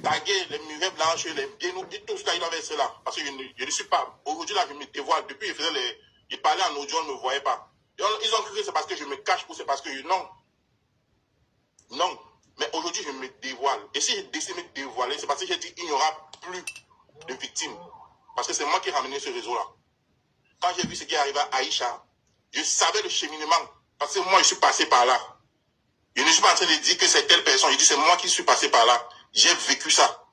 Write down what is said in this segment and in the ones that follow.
taguer les murets blanches, les Biennou, tout ce qu'il avait cela. Parce que je ne suis pas. Aujourd'hui, là, je me dévoile. Depuis, il parlait en audio, on ne me voyait pas. Ils ont cru que c'est parce que je me cache ou c'est parce que non. Non. Mais aujourd'hui, je me dévoile. Et si j'ai décidé de me dévoiler, c'est parce que j'ai dit qu'il n'y aura plus de victimes. Parce que c'est moi qui ai ramené ce réseau-là. Quand j'ai vu ce qui est arrivé à Aïcha, je savais le cheminement. Parce que moi, je suis passé par là. Je ne suis pas en train de dire que c'est telle personne. Je dis c'est moi qui suis passé par là. J'ai vécu ça.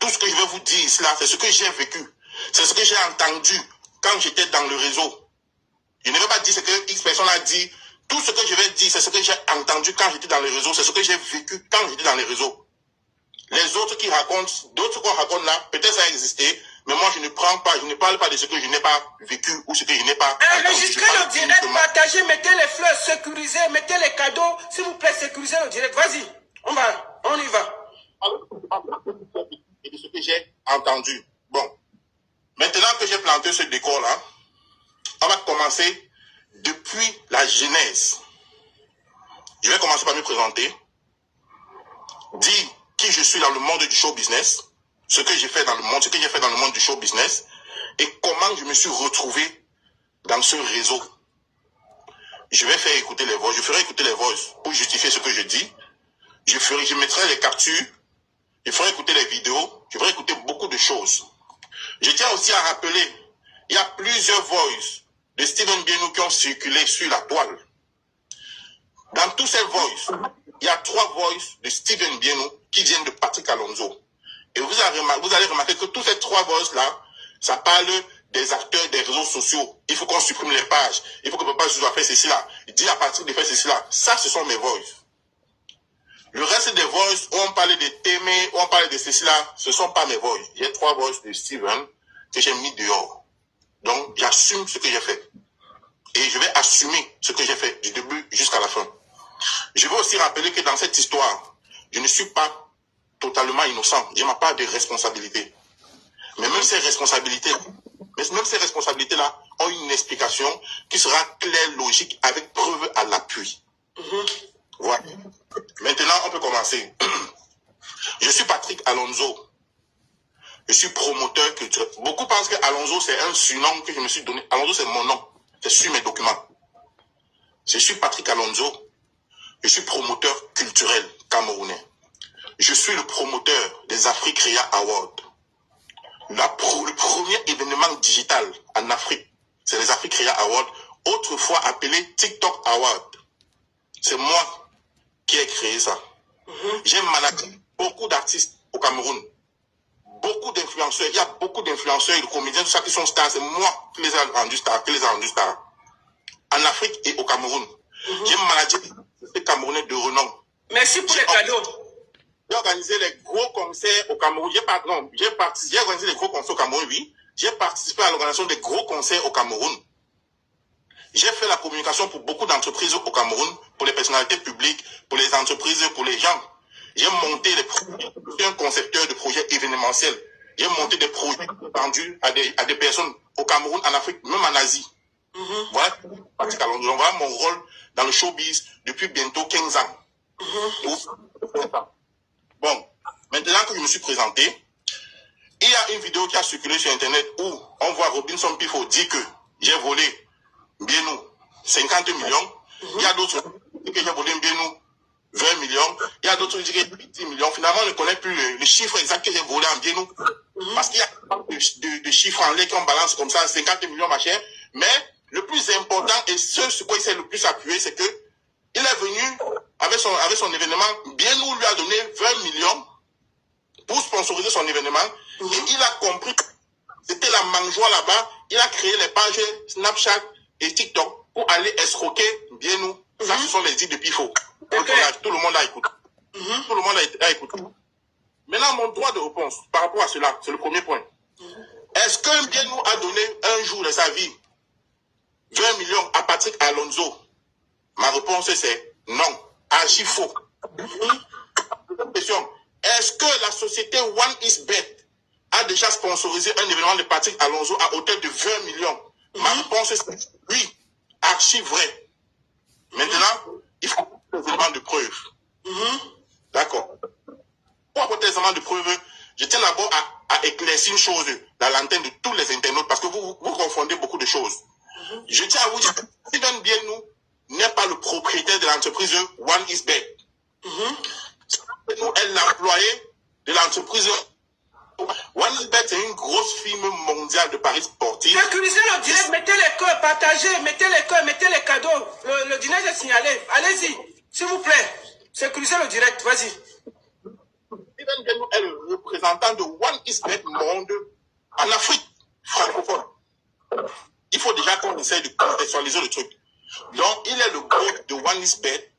Tout ce que je vais vous dire ici, là, c'est ce que j'ai vécu. C'est ce que j'ai entendu quand j'étais dans le réseau. Je ne vais pas dire ce que X personne a dit. Tout ce que je vais dire, c'est ce que j'ai entendu quand j'étais dans les réseaux. C'est ce que j'ai vécu quand j'étais dans les réseaux. Les autres qui racontent, d'autres qu'on raconte là, peut-être ça a existé, mais moi je ne prends pas, je ne parle pas de ce que je n'ai pas vécu ou ce que je n'ai pas enregistrez le direct, partagez, mettez les fleurs, sécurisez, mettez les cadeaux. S'il vous plaît, sécurisez le direct. Vas-y, on y va. Et de ce que j'ai entendu. Bon, maintenant que j'ai planté ce décor-là, on va commencer depuis la genèse. Je vais commencer par me présenter, dire qui je suis dans le monde du show business, ce que j'ai fait dans le monde, ce que j'ai fait dans le monde du show business, et comment je me suis retrouvé dans ce réseau. Je vais faire écouter les voix, je ferai écouter les voix pour justifier ce que je dis. Je mettrai les captures, je ferai écouter les vidéos, je ferai écouter beaucoup de choses. Je tiens aussi à rappeler, il y a plusieurs voices de Steven Biennou qui ont circulé sur la toile. Dans tous ces voices, il y a 3 voices de Steven Biennou qui viennent de Patrick Alonso. Et vous allez remarquer que tous ces 3 voices-là, ça parle des acteurs des réseaux sociaux. Il faut qu'on supprime les pages. Il faut que Papa soit fait ceci là. Il dit à Patrick de faire ceci là. Ça, ce sont mes voices. Le reste des voices, où on parle de Témé, où on parle de ceci là, ce ne sont pas mes voices. Il y a 3 voices de Steven que j'ai mis dehors. Donc, j'assume ce que j'ai fait. Et je vais assumer ce que j'ai fait du début jusqu'à la fin. Je veux aussi rappeler que dans cette histoire, je ne suis pas totalement innocent. J'ai ma part de responsabilité. Mais même ces responsabilités-là ont une explication qui sera claire, logique, avec preuve à l'appui. Voilà. Maintenant, on peut commencer. Je suis Patrick Alonso. Je suis promoteur culturel. Beaucoup pensent que Alonso, c'est un surnom que je me suis donné. Alonso, c'est mon nom. C'est sur mes documents. Je suis Patrick Alonso. Je suis promoteur culturel camerounais. Je suis le promoteur des Africrea Awards. Le premier événement digital en Afrique, c'est les Africrea Awards, autrefois appelés TikTok Awards. C'est moi qui ai créé ça. J'ai managé beaucoup d'artistes au Cameroun. Beaucoup d'influenceurs. Il y a beaucoup d'influenceurs et de comédiens, tout ça qui sont stars. C'est moi qui les ai rendus stars, en Afrique et au Cameroun. J'ai managé des Camerounais de renom. Merci pour les cadeaux. J'ai organisé les gros concerts au Cameroun. J'ai organisé les gros concerts au Cameroun, oui. J'ai participé à l'organisation des gros concerts au Cameroun. J'ai fait la communication pour beaucoup d'entreprises au Cameroun, pour les personnalités publiques, pour les entreprises, pour les gens. J'ai monté les projets. Je suis un concepteur de projets événementiels. J'ai monté des projets vendus à des personnes au Cameroun, en Afrique, même en Asie. Voilà, voilà mon rôle dans le showbiz depuis bientôt 15 ans. Bon, maintenant que je me suis présenté, il y a une vidéo qui a circulé sur Internet où on voit Robinson Pifo dire que j'ai volé Biennou 50 millions. Il y a d'autres qui disent que j'ai volé Biennou 20 millions. Il y a d'autres qui disent que j'ai 10 millions. Finalement, on ne connaît plus le chiffre exact que j'ai volé en Biennou. Parce qu'il y a de chiffres en l'air qu'on balance comme ça, 50 millions machin. Mais le plus important et ce sur quoi il s'est le plus appuyé, c'est que il est venu avec son événement. Biennou lui a donné 20 millions pour sponsoriser son événement. Et il a compris que c'était la mangeoire là-bas. Il a créé les pages Snapchat et TikTok pour aller escroquer Biennou. Ça, ce sont les dits de Pifo. Tout le monde a écouté. Tout le monde a écouté. Maintenant, mon droit de réponse par rapport à cela, c'est le premier point. Est-ce que Biennou a donné un jour de sa vie 20 millions à Patrick Alonso? Ma réponse c'est non. Archi faux. Deuxième question. Est-ce que la société OneXBet a déjà sponsorisé un événement de Patrick Alonso à hauteur de 20 millions? Ma réponse est oui. Archi vrai. Maintenant, il faut des éléments de preuve. D'accord. Pour apporter seulement de preuves. Je tiens d'abord à éclaircir une chose, la lanterne de tous les internautes, parce que vous confondez beaucoup de choses. Je tiens à vous dire que Steven Bianou n'est pas le propriétaire de l'entreprise OneXBet. Nous est l'employé de l'entreprise OneXBet. C'est une grosse firme mondiale de paris sportifs. Sécurisez le direct, mettez les cœurs, partagez, mettez les cœurs, mettez les cadeaux. Le dîner est signalé. Allez-y, s'il vous plaît. Sécurisez le direct, vas-y. Steven Bianou est le représentant de OneXBet Monde en Afrique francophone. Il faut déjà qu'on essaye de contextualiser le truc. Donc, il est le coach de OneXBet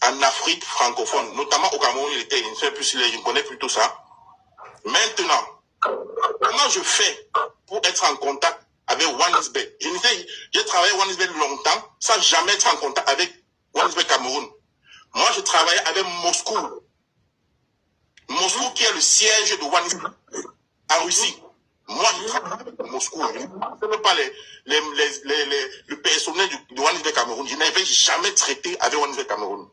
en Afrique francophone, notamment au Cameroun. Je ne connais plus tout ça. Maintenant, comment je fais pour être en contact avec OneXBet? J'ai travaillé à OneXBet longtemps sans jamais être en contact avec OneXBet Cameroun. Moi, je travaillais avec Moscou. Moscou qui est le siège de OneXBet en Russie. Moi, je travaille avec Moscou. Je ne connais pas le personnel de OneXBet Cameroun. Je n'avais jamais traité avec OneXBet Cameroun.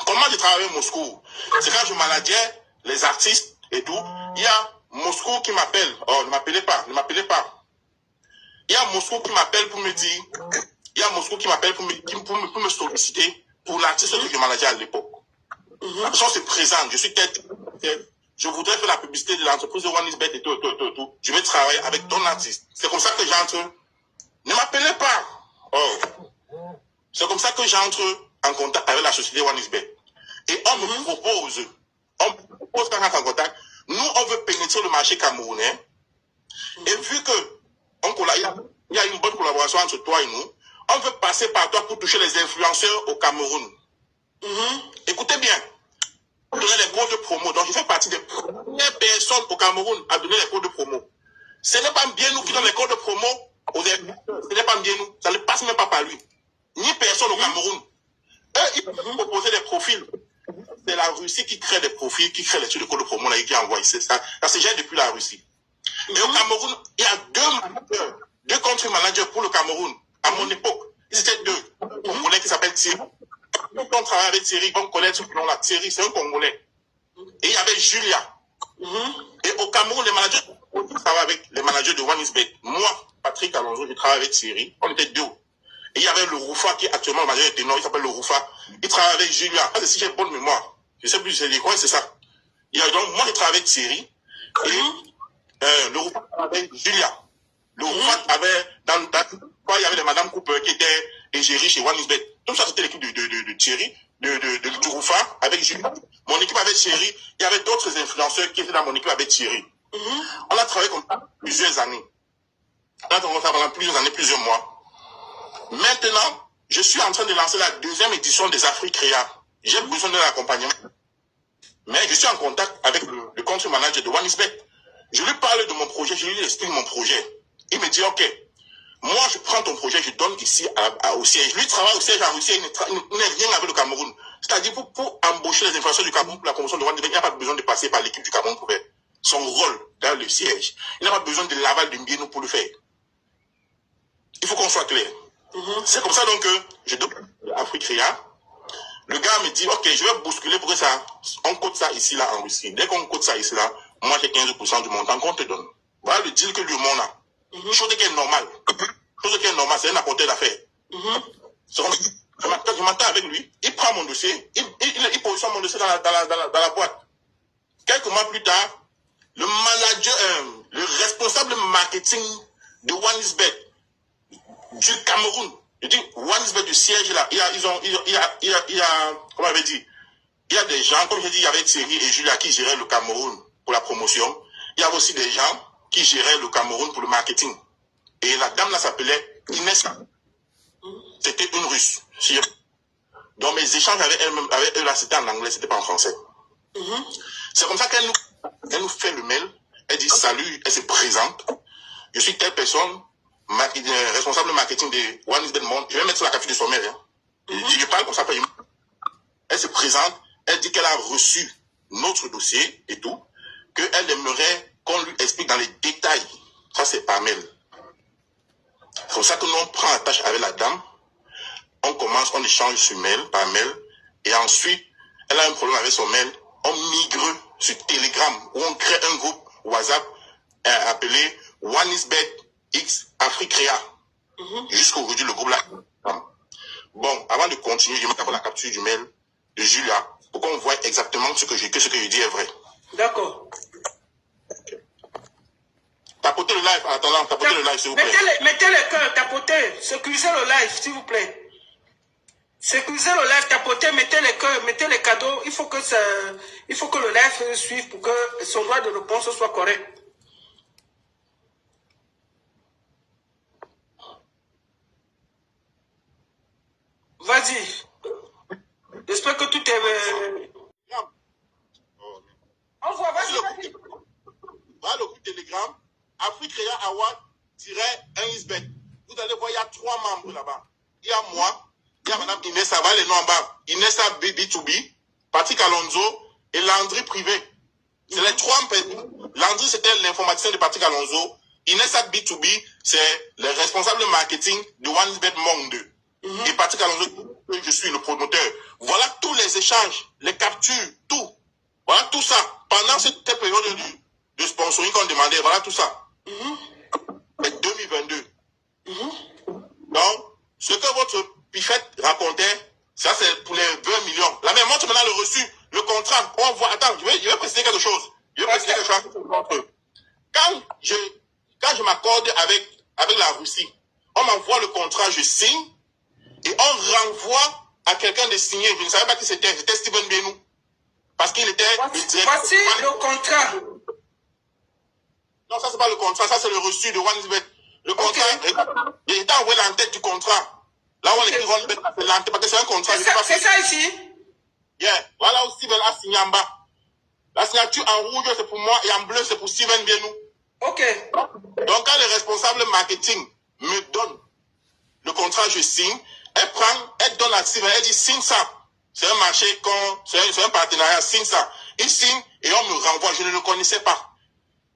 Comment je travaille avec Moscou? C'est quand je manageais les artistes et tout. Il y a Moscou qui m'appelle. Oh, ne m'appelez pas. Il y a Moscou qui m'appelle pour me dire. Il y a Moscou qui m'appelle pour me solliciter pour l'artiste que je manageais à l'époque. La personne se présente. Je suis tête. Je voudrais faire la publicité de l'entreprise de OneXBet et tout. Je vais travailler avec ton artiste. C'est comme ça que j'entre. Ne m'appelez pas. Oh. C'est comme ça que j'entre en contact avec la société OneXBet. Et on me propose quand on entre en contact, nous, on veut pénétrer le marché camerounais. Et vu que il y a une bonne collaboration entre toi et nous, on veut passer par toi pour toucher les influenceurs au Cameroun. Écoutez bien. Donner les codes de promo. Donc, je fais partie des premières personnes au Cameroun à donner les codes de promo. Ce n'est pas bien nous qui donnons les codes de promo aux influenceurs. Ce n'est pas bien nous. Ça ne passe même pas par lui. Ni personne au Cameroun. Eux, ils peuvent proposer des profils. C'est la Russie qui crée des profils, qui crée les trucs de code de promo et qui envoie. Ça se gère depuis la Russie. Et au Cameroun, il y a deux country managers pour le Cameroun. À mon époque, ils étaient deux. Un Congolais qui s'appelle Thierry. Quand on travaille avec Thierry, on connaît ce nom là. Thierry, c'est un Congolais. Et il y avait Julia. Et au Cameroun, les managers, on travaille avec les managers de OneXBet. Moi, Patrick Alonso, je travaille avec Thierry. On était deux. Et il y avait le Roufa qui est actuellement le manager de ténor, il s'appelle le Roufa. Il travaille avec Julia. Ah, si j'ai bonne mémoire. Je sais plus, c'est quoi, c'est ça. Donc, moi, je travaille avec Thierry. Et le Roufa avec Julia. Le Roufa avait, il y avait les Madame Cooper qui étaient égérie chez OneXBet. Tout ça, c'était l'équipe de Thierry, du Roufa avec Julia. Mon équipe avec Thierry. Il y avait d'autres influenceurs qui étaient dans mon équipe avec Thierry. On a travaillé comme ça plusieurs années. On a travaillé pendant plusieurs années, plusieurs mois. Maintenant, je suis en train de lancer la deuxième édition des Africréa. J'ai besoin d'un accompagnement. Mais je suis en contact avec le country manager de OneXBet. Je lui parle de mon projet, je lui explique mon projet. Il me dit, OK, moi je prends ton projet, je donne ici au siège. Lui travaille au siège en Russie, il n'est rien avec le Cameroun. C'est-à-dire, pour embaucher les influenceurs du Cameroun pour la promotion de OneXBet, il n'y a pas besoin de passer par l'équipe du Cameroun pour faire son rôle dans le siège. Il n'a pas besoin de l'aval de Mbieno pour le faire. Il faut qu'on soit clair. C'est comme ça donc que je donne Africréa. Le gars me dit, OK, je vais bousculer pour que ça, on cote ça ici, là, en Russie. Dès qu'on cote ça ici, là, moi j'ai 15% du montant qu'on te donne. Voilà le deal que lui, mon a. Chose qui est normale. Chose qui est normale, c'est un apporteur d'affaires. Je m'entends avec lui, il prend mon dossier, il positionne mon dossier dans la boîte. Quelques mois plus tard, le manager, le responsable marketing de OneXBet du Cameroun, je dis OneXBet du siège là, il y a, comment on avait dit, il y a des gens, comme j'ai dit, il y avait Thierry et Julia qui géraient le Cameroun pour la promotion. Il y avait aussi des gens qui géraient le Cameroun pour le marketing. Et la dame là s'appelait Inès. C'était une Russe. Donc mes échanges avec eux là, c'était en anglais, c'était pas en français. C'est comme ça qu'elle nous fait le mail. Elle dit salut, elle se présente. Je suis telle personne, responsable marketing de OneXBet Monde. Je vais mettre sur la café de son mail. Je parle comme ça. Elle se présente, elle dit qu'elle a reçu notre dossier et tout, qu'elle aimerait qu'on lui explique dans les détails. Ça, c'est par mail. C'est comme ça que nous, on prend la tâche avec la dame. On commence, on échange sur mail, par mail. Et ensuite, elle a un problème avec son mail. On migre sur Telegram où on crée un groupe WhatsApp appelé OneIsBet X Africrea. Jusqu'à aujourd'hui, le groupe là. Bon, avant de continuer, je vais mettre la capture du mail de Julia pour qu'on voit exactement ce que je dis est vrai. D'accord. Tapotez le live, en attendant, tapotez le live, s'il vous plaît. Mettez le cœur, tapotez, sécurisez le live, s'il vous plaît. Sécurisez le live, tapotez, mettez les cœurs, mettez les cadeaux. Il faut que le live suive pour que son droit de réponse soit correct. Vas-y. J'espère que tout est... On voit, vas-y. Voilà le groupe Telegram, Africrea Award-1isbet. Vous allez voir, il y a 3 membres là-bas. Il y a moi, il y a Mme Inès, ça va les noms en bas. Inès B2B, Patrick Alonso et Landry Privé. C'est les 3 personnes. Landry, c'était l'informaticien de Patrick Alonso. Inès B2B, c'est le responsable marketing de OneIsBet Monde 2. Et Patrick Alonso, je suis le promoteur. Voilà tous les échanges, les captures, tout. Voilà tout ça. Pendant cette période de sponsoring qu'on demandait, voilà tout ça. Mais 2022. Donc, ce que votre Pichette racontait, ça c'est pour les 20 millions. La même montre maintenant le reçu, le contrat. On voit, attends, je vais préciser quelque chose. Quand je m'accorde avec la Russie, on m'envoie le contrat, je signe, et on renvoie à quelqu'un de signer. Je ne savais pas qui c'était. C'était Steven Benou. Parce qu'il était... Voici le contrat. Non, ça c'est pas le contrat, ça c'est le reçu de OneIsBet. Le contrat, il était envoyé l'entête du contrat. Là où on écrit OneIsBet, c'est l'entête, parce que c'est un contrat. C'est ça ici? Yeah. Voilà où Steven a signé en bas. La signature en rouge, c'est pour moi, et en bleu, c'est pour Steven Benou. Ok. Donc quand le responsable marketing me donne le contrat, je signe, elle donne à Steven, elle dit signe ça. C'est un marché, c'est un partenariat, signe ça. Il signe et on me renvoie, je ne le connaissais pas.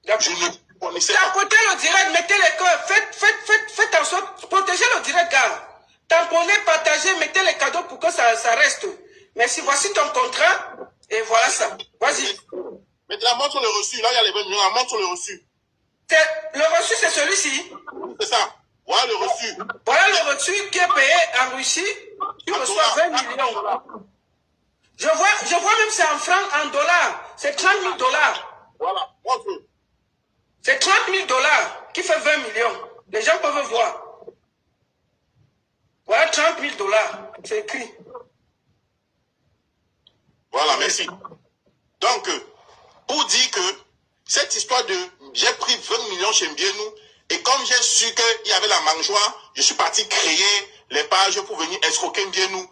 Je ne le connaissais pas. Tamponnez le direct, mettez les cœurs, faites en sorte, protégez le direct, gars. Tamponnez, partagez, mettez les cadeaux pour que ça reste. Merci, voici ton contrat, et voilà ça. Vas-y. Maintenant, montre le reçu, là il y a les 20 millions, montre le reçu. Le reçu, c'est celui-ci. C'est ça. Voilà le reçu. Voilà le reçu qui est payé en Russie. Tu reçois 20 millions. Je vois même c'est en francs, en dollars. C'est 30 000 dollars. Voilà, montre. C'est 30 000 dollars qui fait 20 millions. Les gens peuvent voir. Voilà 30 000 dollars. C'est écrit. Voilà, merci. Donc, pour dire que cette histoire de j'ai pris 20 millions chez Mbienou, et comme j'ai su qu'il y avait la mangeoire, je suis parti créer les pages pour venir escroquer Mbienou.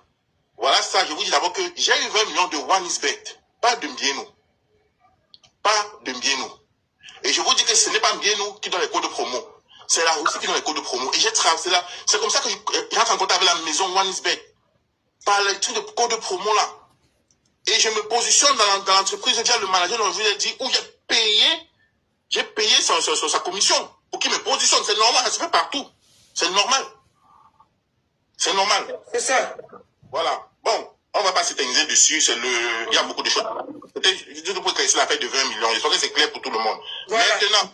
Voilà ça, je vous dis d'abord que j'ai eu 20 millions de OneIsBet, pas de Mbienou. Pas de Mbienou. Et je vous dis que ce n'est pas Mbienou qui donne les codes de promo. C'est la Russie qui donne les codes de promo. Et j'ai traversé là. C'est comme ça que j'entre en contact avec la maison OneIsBet. Par les trucs de code de promo là. Et je me positionne dans l'entreprise, déjà le manager dont je vous ai dit, où j'ai payé sa commission pour qu'il me positionne. C'est normal, ça se fait partout. C'est normal. C'est normal. C'est ça. Voilà. Bon, on ne va pas s'éterniser dessus. Il y a beaucoup de choses. Peut-être, je pour que c'est l'affaire de 20 millions. Je pense que c'est clair pour tout le monde. Voilà. Maintenant,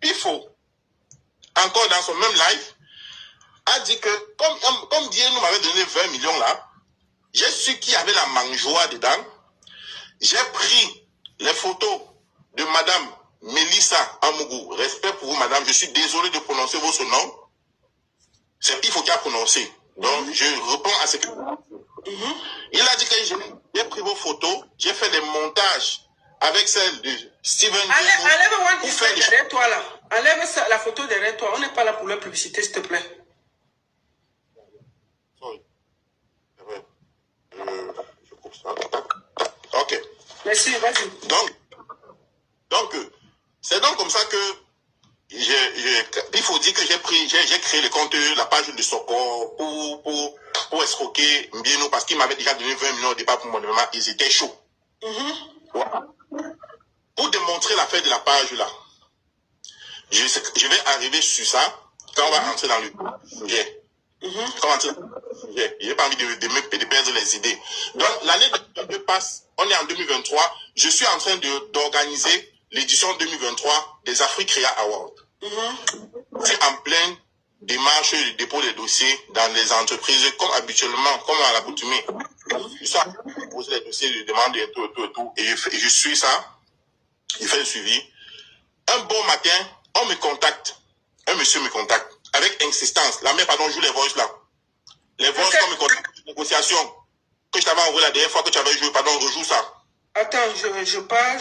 il faut, encore dans son même live, a dit que, comme Dieu nous m'avait donné 20 millions là, j'ai su qu'il y avait la mangeoire dedans. J'ai pris les photos de Madame Mélissa Amougou. Respect pour vous, Madame. Je suis désolé de prononcer votre nom. C'est Pifo qui a prononcé. Donc, je réponds à ce que... Il a dit que j'ai pris vos photos. J'ai fait des montages avec celle de Steven. Enlève derrière toi là. Enlève la photo derrière toi. On n'est pas là pour la publicité, s'il te plaît. Je coupe ça. Ok. Merci, vas-y. Donc, c'est donc comme ça que il faut dire que j'ai créé le compte, la page de Socor pour escroquer Mbienou parce qu'il m'avait déjà donné 20 millions au départ pour mon événement. Ils étaient chauds. Voilà. Pour démontrer l'affaire de la page là, je vais arriver sur ça quand on va entrer dans le sujet. J'ai pas envie de perdre les idées. Donc, l'année 2022 passe, on est en 2023. Je suis en train d'organiser l'édition 2023 des Africrea Awards. C'est en pleine démarche de dépôt des dossiers dans les entreprises, comme habituellement, comme à l'accoutumée. Je suis en train de déposer les dossiers, je demande et tout, et je suis ça. Il fait un suivi. Un bon matin, on me contacte. Un monsieur me contacte avec insistance. La mère, pardon, joue les voices là. Les voices qu'on me contacte, les négociations que je t'avais envoyé la dernière fois que tu avais joué, pardon, rejoue ça. Attends, je rejoue. Attends,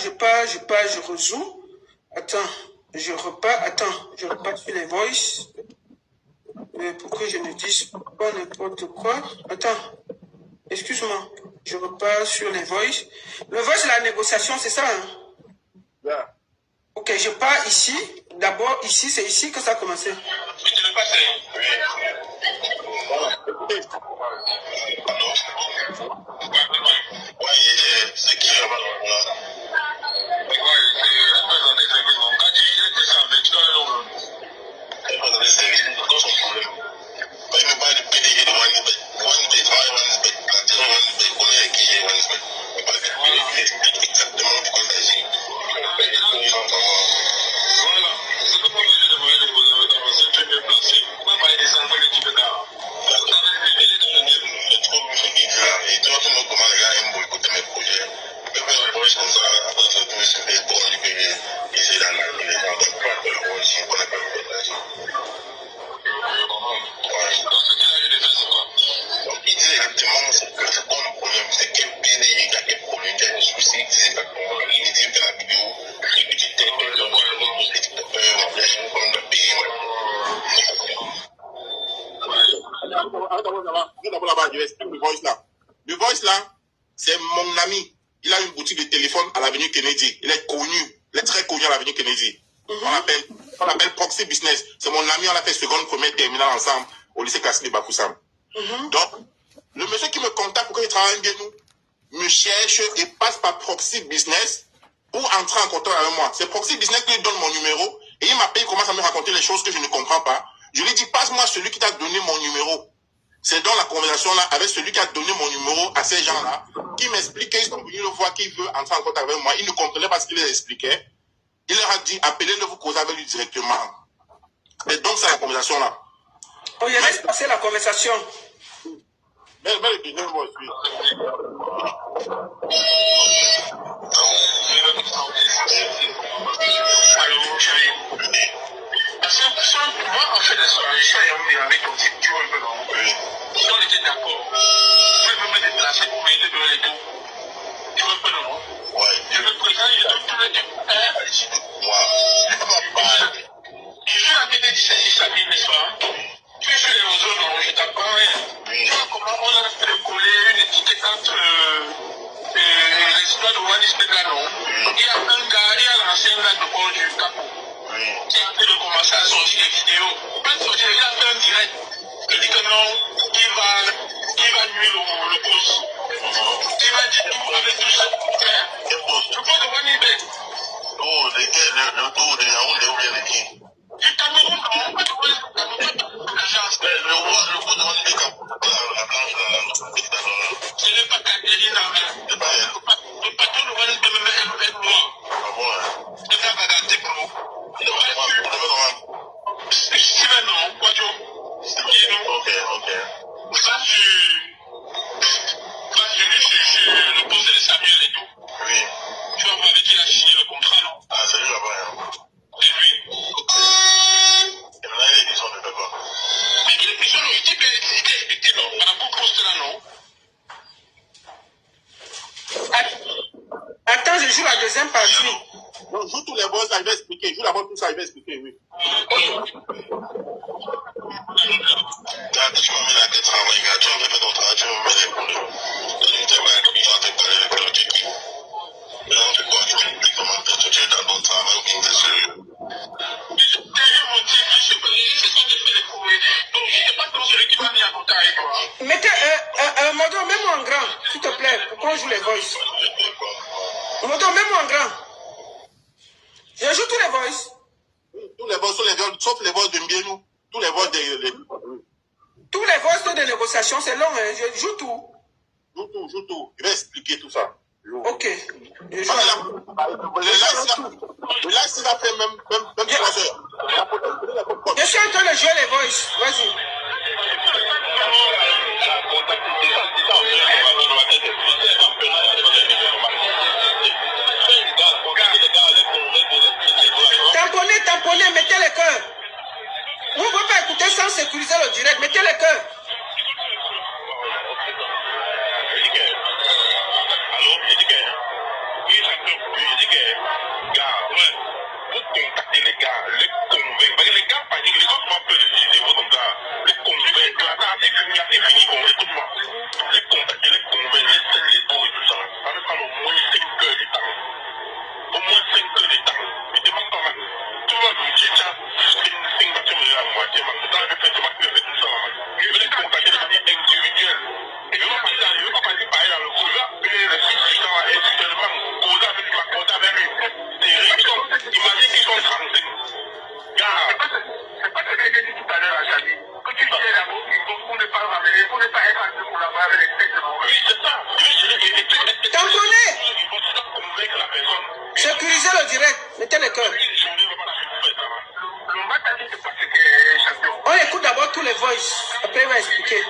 je repars sur les voices. Pour que je ne dise pas n'importe quoi. Attends, excuse-moi. Je repars sur les voices. Le voice, la négociation, c'est ça, hein? Yeah. Ok, je pars ici. D'abord, ici, c'est ici que ça a commencé. Tu te le passes? Oui. Voilà, écoutez. Oui, c'est qui là-bas? Je vais expliquer le voice là. Le voice là, c'est mon ami. Il a une boutique de téléphone à l'avenue Kennedy. Il est connu. Il est très connu à l'avenue Kennedy. On l'appelle Proxy Business. C'est mon ami, on a fait seconde, première, terminale ensemble au lycée classique de Bafoussam. Donc, le monsieur qui me contacte pour que je travaille bien nous, me cherche et passe par Proxy Business pour entrer en contact avec moi. C'est Proxy Business qui lui donne mon numéro et il m'appelle, il commence à me raconter les choses que je ne comprends pas. Je lui dis, passe-moi celui qui t'a donné mon numéro. C'est dans la conversation là, avec celui qui a donné mon numéro à ces gens-là, qui m'explique qu'ils sont venus le voir, qu'ils veulent entrer en contact avec moi. Ils ne comprenaient pas ce qu'il les expliquait. Il leur a dit, appelez-le, vous causez avec lui directement. Et donc, c'est la conversation là. On y laisse passer la conversation. Mais le deuxième mot aussi. Moi, en fait, la soirée, je suis allé avec ton type, tu vois un peu, non? Oui. Si on était d'accord, moi, je veux me déplacer pour m'aider dans les deux. Tu vois un peu, non? Oui. Je me présente, je donne tous les deux. Je suis à côté du service à ville, n'est-ce pas? Tu es sur les réseaux, non? Je t'apprends rien. Tu vois comment on a fait de coller une étiquette entre les histoires de Wanis Pedra, non? Il y a un gars, il y a l'ancien gars de Paul du Capot. Qui a fait de commencer à sortir des vidéos. Pas de sortir, il a fait un direct. Il dit que non, il va nuire le boss. Il va dire tout avec tout ça. Tu peux de Wani Bek. Oh, de Yaoundé ou bien de qui? Du Cameroun, non, pas de Wani Bek. Le roi de Wani Bek, la blanche, ce n'est pas Caterina. Le patron de Wani Bek, même est noir. Ah bon, hein? C'est ça, Baga Techno. Steven, non, Quadjo. Ok. Ça, le conseil de Samuel et tout. Oui. Tu vas voir avec qui il a signé le contrat, non? Ah, c'est lui là-bas, hein? C'est lui. Et maintenant, il est question de faire quoi? Mais il est question, non, il était évité, non? Par rapport au poste là, non? Attends, je joue la deuxième partie. Non, joue tous les voix, ça, il va expliquer. Joue d'abord tout ça, il va expliquer, oui. Tu m'as mis la tête en vrai, tu m'as fait ton travail, tu m'as mis les problèmes. Tu m'as dit, j'en ai parlé avec l'autre équipe. Maintenant, tu crois que tu m'expliques comment faire. Tu es dans ton travail ou bien tu es sérieux? Derrière mon type, je sais pas, c'est ça que je fais les courir. Donc, je n'étais pas dans celui qui m'a mis en contact avec toi. Mettez, Modo, mets-moi en grand, s'il te plaît, pour qu'on joue les voices. Modo, mets-moi en grand. Je joue tous les voices. Tous les voix, sauf les voix de Mbienou. Tous les voix de... Tous les voices de négociation, c'est long, hein. Je joue tout. Joue tout. Je vais expliquer tout ça. Ok. Le live, il a fait même 3 heures. Je suis en train de jouer les voices. Vas-y. Tamponnez, mettez les cœurs. Vous ne pouvez pas écouter sans sécuriser le direct. Mettez les cœurs. Sécurisez le direct. Mettez les cœurs. On écoute d'abord tous les voices. Après, il va expliquer.